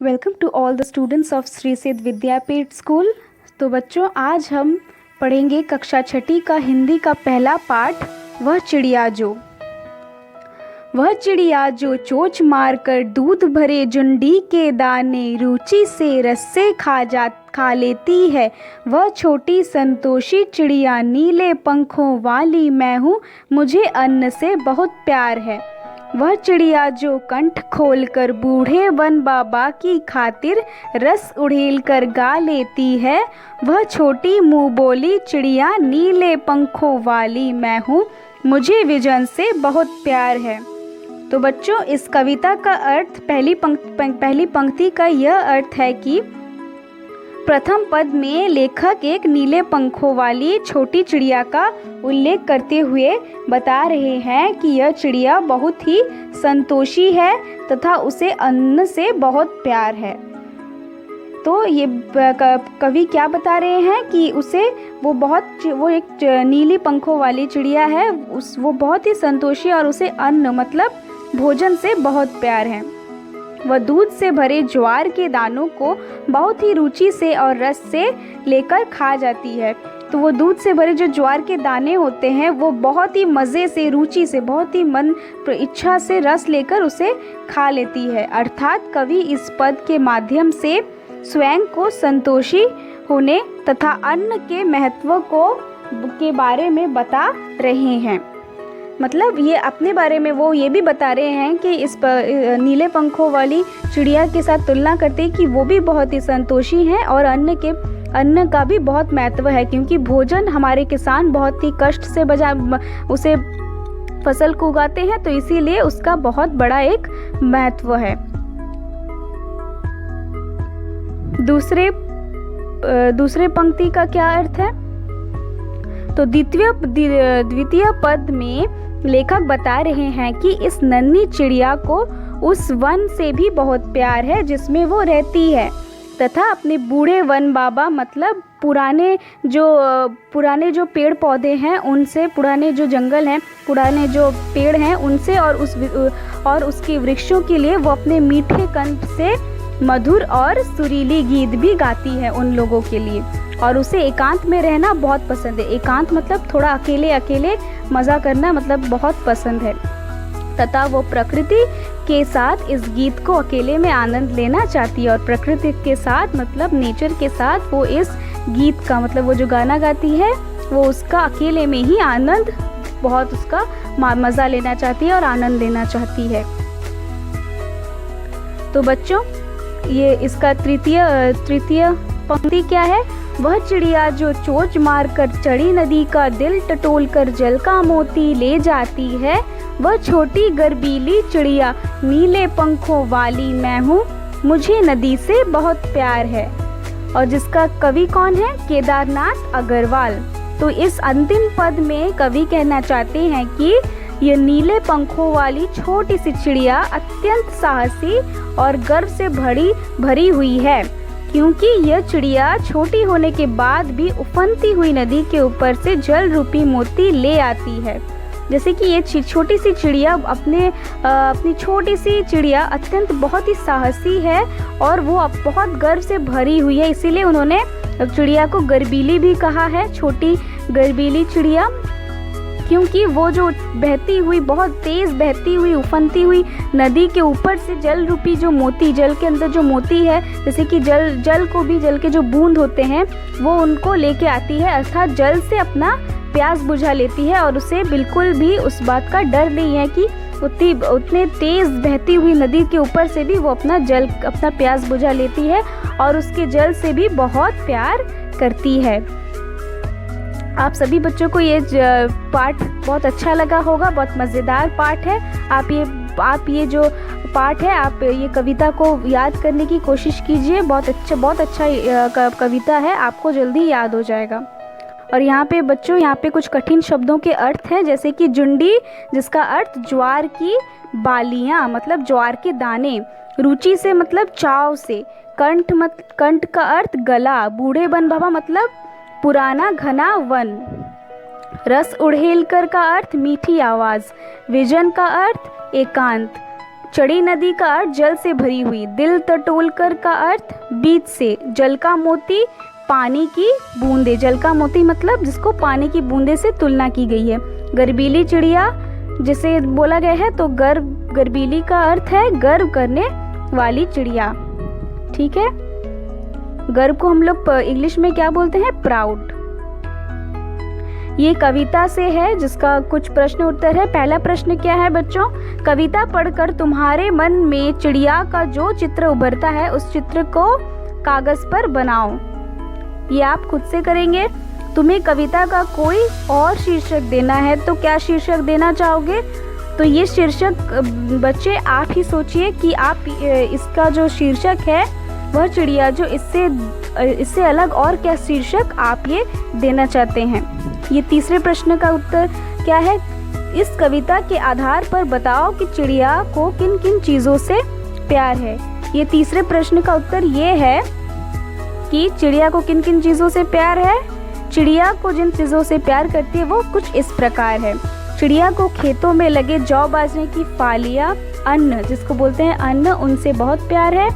Welcome to all the students of Shri Siddh Vidyapeeth school. तो बच्चों, आज हम पढ़ेंगे कक्षा छठी का हिंदी का पहला पाठ, वह चिड़िया जो चोंच मारकर दूध भरे जुंडी के दाने रुचि से रस्से खा लेती है। वह छोटी संतोषी चिड़िया नीले पंखों वाली मैं हूँ, मुझे अन्न से बहुत प्यार है। वह चिड़िया जो कंठ खोलकर बूढ़े वन बाबा की खातिर रस उड़ेल कर गा लेती है। वह छोटी मुँह बोली चिड़िया नीले पंखों वाली मैं हूँ, मुझे विजन से बहुत प्यार है। तो बच्चों, इस कविता का अर्थ, पहली पंक्ति का यह अर्थ है कि प्रथम पद में लेखक एक नीले पंखों वाली छोटी चिड़िया का उल्लेख करते हुए बता रहे हैं कि यह चिड़िया बहुत ही संतोषी है तथा उसे अन्न से बहुत प्यार है। तो ये कवि क्या बता रहे हैं कि वो एक नीली पंखों वाली चिड़िया है, वो बहुत ही संतोषी और उसे अन्न मतलब भोजन से बहुत प्यार है। वह दूध से भरे ज्वार के दानों को बहुत ही रुचि से और रस से लेकर खा जाती है। तो वो दूध से भरे जो ज्वार के दाने होते हैं वो बहुत ही मज़े से, रुचि से, बहुत ही मन इच्छा से रस लेकर उसे खा लेती है। अर्थात कवि इस पद के माध्यम से स्वयं को संतोषी होने तथा अन्न के महत्व के बारे में बता रहे हैं। मतलब ये अपने बारे में वो ये भी बता रहे हैं कि इस नीले पंखों वाली चिड़िया के साथ तुलना करते हैं कि वो भी बहुत ही संतोषी हैं और अन्न का भी बहुत महत्व है, क्योंकि भोजन हमारे किसान बहुत ही कष्ट से उसे फसल को उगाते हैं, तो इसीलिए उसका बहुत बड़ा एक महत्व है। दूसरे पंक्ति का क्या अर्थ है? तो द्वितीय पद में लेखक बता रहे हैं कि इस नन्ही चिड़िया को उस वन से भी बहुत प्यार है जिसमें वो रहती है, तथा अपने बूढ़े वन बाबा मतलब पुराने जो पेड़ पौधे हैं उनसे, पुराने जो जंगल हैं, पुराने जो पेड़ हैं उनसे और उसके वृक्षों के लिए वो अपने मीठे कंठ से मधुर और सुरीली गीत भी गाती है उन लोगों के लिए। और उसे एकांत में रहना बहुत पसंद है। एकांत मतलब थोड़ा अकेले मज़ा करना मतलब बहुत पसंद है, तथा वो प्रकृति के साथ इस गीत को अकेले में आनंद लेना चाहती है। और प्रकृति के साथ मतलब नेचर के साथ वो इस गीत का मतलब वो जो गाना गाती है वो उसका अकेले में ही आनंद, बहुत उसका मज़ा लेना चाहती है और आनंद लेना चाहती है। तो बच्चों, ये इसका तृतीय पंक्ति क्या है? वह चिड़िया जो चोंच मारकर चढ़ी नदी का दिल टटोल कर जल का मोती ले जाती है। वह छोटी गर्बीली चिड़िया नीले पंखों वाली मैं हूँ, मुझे नदी से बहुत प्यार है। और जिसका कवि कौन है? केदारनाथ अग्रवाल। तो इस अंतिम पद में कवि कहना चाहते हैं कि यह नीले पंखों वाली छोटी सी चिड़िया अत्यंत साहसी और गर्व से भरी हुई है, क्योंकि यह चिड़िया छोटी होने के बाद भी उफनती हुई नदी के ऊपर से जल रूपी मोती ले आती है। जैसे कि ये छोटी सी चिड़िया अपनी छोटी सी चिड़िया अत्यंत बहुत ही साहसी है और वो बहुत गर्व से भरी हुई है, इसीलिए उन्होंने चिड़िया को गर्बीली भी कहा है, छोटी गर्बीली चिड़िया, क्योंकि वो जो बहती हुई, बहुत तेज़ बहती हुई, उफनती हुई नदी के ऊपर से जल रूपी जो मोती, जल के अंदर जो मोती है, जैसे कि जल के जो बूंद होते हैं वो उनको लेके आती है, अर्थात जल से अपना प्यास बुझा लेती है। और उसे बिल्कुल भी उस बात का डर नहीं है कि उतने तेज़ बहती हुई नदी के ऊपर से भी वो अपना प्यास बुझा लेती है और उसके जल से भी बहुत प्यार करती है। आप सभी बच्चों को ये पाठ बहुत अच्छा लगा होगा, बहुत मज़ेदार पाठ है। आप ये जो पाठ है, आप ये कविता को याद करने की कोशिश कीजिए। बहुत अच्छा कविता है, आपको जल्दी याद हो जाएगा। और यहाँ पे बच्चों, यहाँ पे कुछ कठिन शब्दों के अर्थ हैं, जैसे कि जुंडी, जिसका अर्थ ज्वार की बालियाँ मतलब ज्वार के दाने, रुचि से मतलब चाव से, कंठ का अर्थ गला, बूढ़े वन बाबा मतलब पुराना घना वन, रस उड़ेल कर का अर्थ मीठी आवाज़, विजन का अर्थ एकांत, चड़ी नदी का अर्थ जल से भरी हुई, दिल टटोल कर का अर्थ बीच से, जल का मोती पानी की बूंदे, जल का मोती मतलब जिसको पानी की बूंदे से तुलना की गई है। गर्वीली चिड़िया जिसे बोला गया है, तो गर्वीली का अर्थ है गर्व करने वाली चिड़िया। ठीक है, गर्व को हम लोग इंग्लिश में क्या बोलते हैं, प्राउड। ये कविता से है जिसका कुछ प्रश्न उत्तर है। पहला प्रश्न क्या है बच्चों, कविता पढ़कर तुम्हारे मन में चिड़िया का जो चित्र उभरता है उस चित्र को कागज पर बनाओ। ये आप खुद से करेंगे। तुम्हें कविता का कोई और शीर्षक देना है तो क्या शीर्षक देना चाहोगे? तो ये शीर्षक बच्चे आप ही सोचिए कि आप इसका जो शीर्षक है वह चिड़िया जो इससे अलग और क्या शीर्षक आप ये देना चाहते हैं। ये तीसरे प्रश्न का उत्तर क्या है, इस कविता के आधार पर बताओ कि चिड़िया को किन किन चीज़ों से प्यार है। ये तीसरे प्रश्न का उत्तर ये है कि चिड़िया को किन किन चीज़ों से प्यार है। चिड़िया को जिन चीज़ों से प्यार करती है वो कुछ इस प्रकार है। चिड़िया को खेतों में लगे जौ बाजरे की फालियाँ, अन्न जिसको बोलते हैं अन्न, उनसे बहुत प्यार है।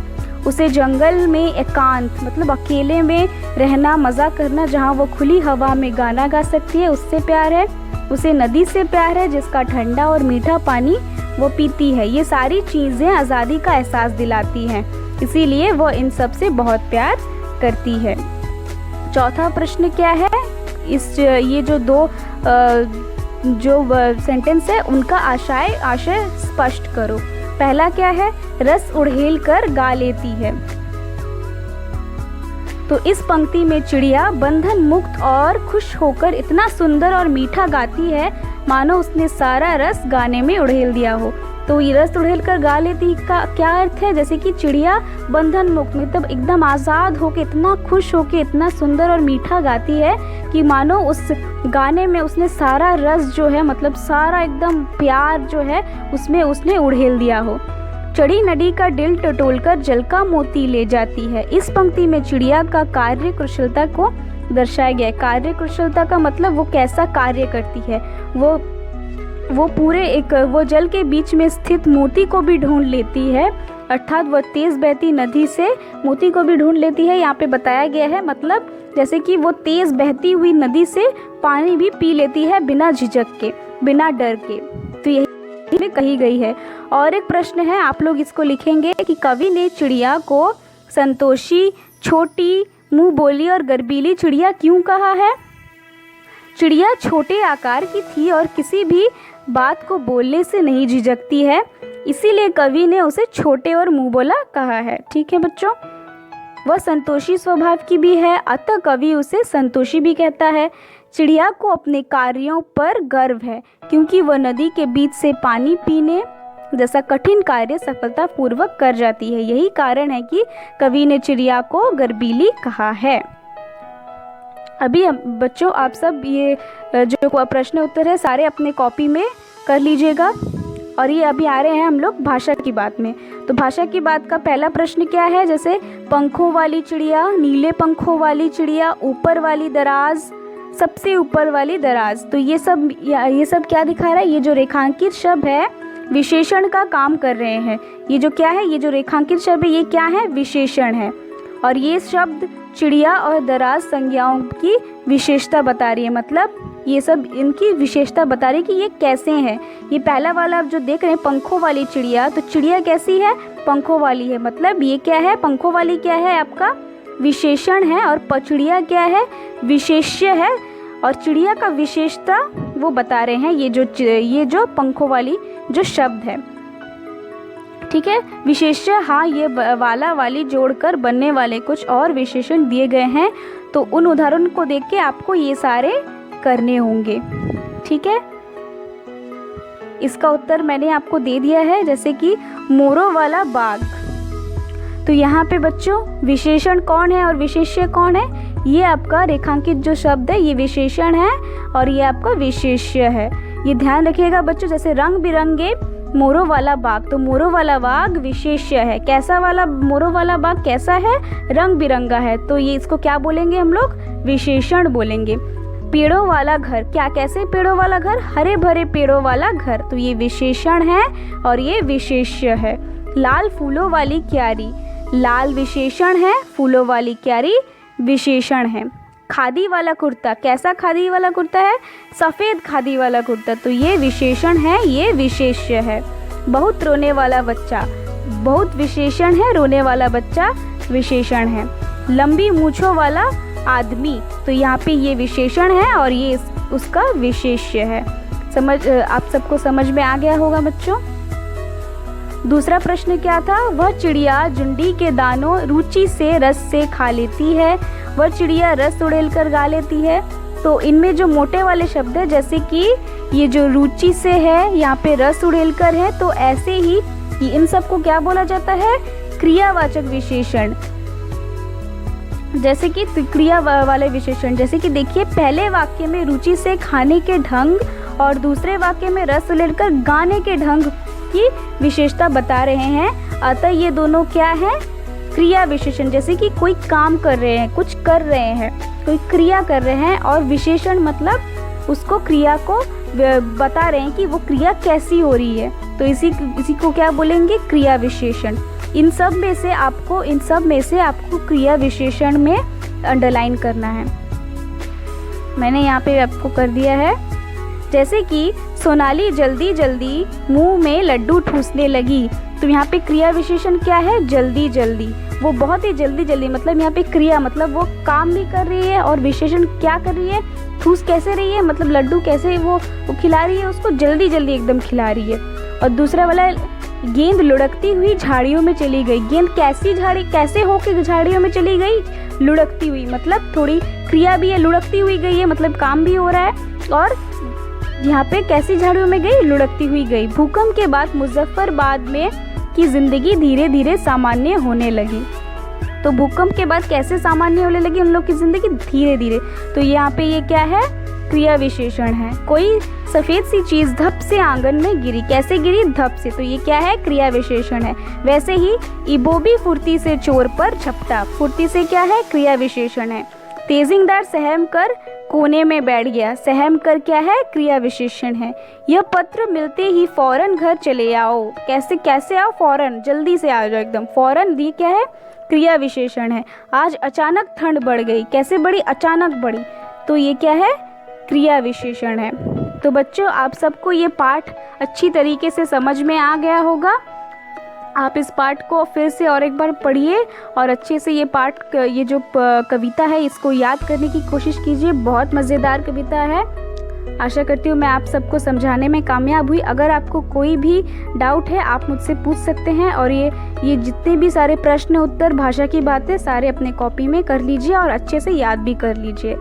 उसे जंगल में एकांत मतलब अकेले में रहना, मज़ा करना, जहाँ वो खुली हवा में गाना गा सकती है, उससे प्यार है। उसे नदी से प्यार है जिसका ठंडा और मीठा पानी वो पीती है। ये सारी चीज़ें आज़ादी का एहसास दिलाती हैं, इसीलिए वो इन सब से बहुत प्यार करती है। चौथा प्रश्न क्या है, ये जो दो सेंटेंस है उनका आशय स्पष्ट करो। पहला क्या है, रस उड़ेल कर गा लेती है। तो इस पंक्ति में चिड़िया बंधन मुक्त और खुश होकर इतना सुंदर और मीठा गाती है मानो उसने सारा रस गाने में उड़ेल दिया हो। तो ये रस उड़ेल कर गा लेती का क्या अर्थ है, जैसे कि चिड़िया बंधन मुक्त मतलब एकदम आज़ाद होके इतना खुश होके इतना सुंदर और मीठा गाती है कि मानो उस गाने में उसने सारा रस जो है मतलब सारा एकदम प्यार जो है उसमें उसने उड़ेल दिया हो। चड़ी नदी का दिल टटोलकर जल का मोती ले जाती है। इस पंक्ति में चिड़िया का कार्य कुशलता को दर्शाया गया है। कार्य कुशलता का मतलब वो कैसा कार्य करती है, वो वो जल के बीच में स्थित मोती को भी ढूंढ लेती है, अर्थात वह तेज़ बहती नदी से मोती को भी ढूंढ लेती है। यहाँ पे बताया गया है मतलब जैसे कि वो तेज़ बहती हुई नदी से पानी भी पी लेती है बिना झिझक के, बिना डर के। तो यही में कही गई है। और एक प्रश्न है, आप लोग इसको लिखेंगे कि कवि ने चिड़िया को संतोषी, छोटी, मुँह बोली और गर्वीली चिड़िया क्यों कहा है? चिड़िया छोटे आकार की थी और किसी भी बात को बोलने से नहीं झिझकती है, इसीलिए कवि ने उसे छोटे और मुँह बोला कहा है। ठीक है बच्चों, वह संतोषी स्वभाव की भी है, अतः कवि उसे संतोषी भी कहता है। चिड़िया को अपने कार्यों पर गर्व है क्योंकि वह नदी के बीच से पानी पीने जैसा कठिन कार्य सफलतापूर्वक कर जाती है। यही कारण है कि कवि ने चिड़िया को गर्वीली कहा है। अभी बच्चों आप सब ये जो प्रश्न उत्तर है सारे अपने कॉपी में कर लीजिएगा। और ये अभी आ रहे हैं हम लोग भाषा की बात में। तो भाषा की बात का पहला प्रश्न क्या है, जैसे पंखों वाली चिड़िया, नीले पंखों वाली चिड़िया, ऊपर वाली दराज, सबसे ऊपर वाली दराज। तो ये सब क्या दिखा रहा है, ये जो रेखांकित शब्द है विशेषण का काम कर रहे हैं। ये जो क्या है, ये जो रेखांकित शब्द है ये क्या है, विशेषण है। और ये शब्द चिड़िया और दराज संज्ञाओं की विशेषता बता रही है, मतलब ये सब इनकी विशेषता बता रही है कि ये कैसे हैं। ये पहला वाला आप जो देख रहे हैं पंखों वाली चिड़िया, तो चिड़िया कैसी है, पंखों वाली है, मतलब ये क्या है, पंखों वाली क्या है आपका विशेषण है, और चिड़िया क्या है, विशेष्य है। और चिड़िया का विशेषता वो बता रहे हैं ये जो पंखों वाली जो शब्द है। ठीक है, विशेष्य, हाँ ये वाला वाली जोड़कर बनने वाले कुछ और विशेषण दिए गए हैं, तो उन उदाहरण को देख के आपको ये सारे करने होंगे। ठीक है, इसका उत्तर मैंने आपको दे दिया है, जैसे कि मोरों वाला बाग। तो यहाँ पे बच्चों विशेषण कौन है और विशेष्य कौन है, ये आपका रेखांकित जो शब्द है ये विशेषण है और ये आपका विशेष्य है। ये ध्यान रखिएगा बच्चों, जैसे रंग बिरंगे मोरों वाला बाग, तो मोरों वाला बाग विशेष्य है। कैसा वाला मोरों वाला बाग कैसा है, रंग बिरंगा है, तो ये इसको क्या बोलेंगे हम लोग, विशेषण बोलेंगे। पेड़ों वाला घर, क्या कैसे पेड़ों वाला घर? हरे भरे पेड़ों वाला घर। तो ये विशेषण है और ये विशेष्य है। लाल फूलों वाली क्यारी, लाल विशेषण है, फूलों वाली क्यारी विशेषण है। खादी वाला कुर्ता, कैसा खादी वाला कुर्ता है? सफ़ेद खादी वाला कुर्ता। तो ये विशेषण है, ये विशेष्य है। बहुत रोने वाला बच्चा, बहुत विशेषण है, रोने वाला बच्चा विशेषण है। लंबी मूंछों वाला आदमी, तो यहाँ पे ये विशेषण है और ये उसका विशेष्य है। आप सबको समझ में आ गया होगा बच्चों। दूसरा प्रश्न क्या था? वह चिड़िया जुंडी के दानों रुचि से रस से खा लेती है। वह चिड़िया रस उड़ेल कर गा लेती है। तो इनमें जो मोटे वाले शब्द है, जैसे कि ये जो रुचि से है, यहाँ पे रस उड़ेल कर है, तो ऐसे ही इन सबको क्या बोला जाता है? क्रियावाचक विशेषण। जैसे कि क्रिया वाले विशेषण, जैसे कि देखिए पहले वाक्य में रुचि से खाने के ढंग और दूसरे वाक्य में रस उड़ेलकर गाने के ढंग की विशेषता बता रहे हैं। अतः ये दोनों क्या है? क्रिया विशेषण। जैसे कि कोई काम कर रहे हैं, कुछ कर रहे हैं, कोई क्रिया कर रहे हैं, और विशेषण मतलब उसको क्रिया को बता रहे हैं कि वो क्रिया कैसी हो रही है। तो इसी को क्या बोलेंगे? क्रिया विशेषण। इन सब में से आपको क्रिया विशेषण में अंडरलाइन करना है। मैंने यहाँ पे आपको कर दिया है। जैसे कि सोनाली जल्दी जल्दी मुंह में लड्डू ठूसने लगी। तो यहाँ पे क्रिया विशेषण क्या है? जल्दी जल्दी। वो बहुत ही जल्दी जल्दी, मतलब यहाँ पे क्रिया मतलब वो काम भी कर रही है, और विशेषण क्या कर रही है? ठूस कैसे रही है, मतलब लड्डू कैसे वो खिला रही है, उसको जल्दी जल्दी एकदम खिला रही है। और दूसरा वाला, गेंद लुढ़कती हुई झाड़ियों में चली गई। गेंद कैसे होके झाड़ियों में चली गई? लुढ़कती हुई, मतलब थोड़ी क्रिया भी है, लुढ़कती हुई गई है, मतलब काम भी हो रहा है। और यहाँ पे कैसी झाड़ियों में गई? लुढ़कती हुई गई। भूकंप के बाद मुजफ्फराबाद में की जिंदगी धीरे धीरे सामान्य होने लगी। तो भूकंप के बाद कैसे सामान्य होने लगी उन लोग की जिंदगी? धीरे धीरे। तो यहाँ पे ये क्या है? क्रिया विशेषण है। कोई सफ़ेद सी चीज़ धप से आंगन में गिरी। कैसे गिरी? धप से। तो ये क्या है? क्रिया विशेषण है। वैसे ही इबोबी फुर्ती से चोर पर झपटा। फुर्ती से क्या है? क्रिया विशेषण है। तेजिंगदार सहम कर कोने में बैठ गया। सहम कर क्या है? क्रिया विशेषण है। यह पत्र मिलते ही फौरन घर चले आओ। कैसे आओ? फौरन, जल्दी से आ जाओ एकदम। फौरन दी क्या है? क्रिया विशेषण है। आज अचानक ठंड बढ़ गई। कैसे बढ़ी? अचानक बढ़ी। तो ये क्या है? क्रिया विशेषण है। तो बच्चों, आप सबको ये पाठ अच्छी तरीके से समझ में आ गया होगा। आप इस पाठ को फिर से और एक बार पढ़िए और अच्छे से ये जो कविता है इसको याद करने की कोशिश कीजिए। बहुत मज़ेदार कविता है। आशा करती हूँ मैं आप सबको समझाने में कामयाब हुई। अगर आपको कोई भी डाउट है आप मुझसे पूछ सकते हैं। और ये जितने भी सारे प्रश्न उत्तर भाषा की बातें सारे अपने कॉपी में कर लीजिए और अच्छे से याद भी कर लीजिए।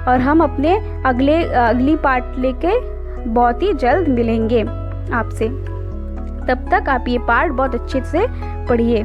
और हम अपने अगली पार्ट लेके बहुत ही जल्द मिलेंगे आपसे। तब तक आप ये पार्ट बहुत अच्छे से पढ़िए।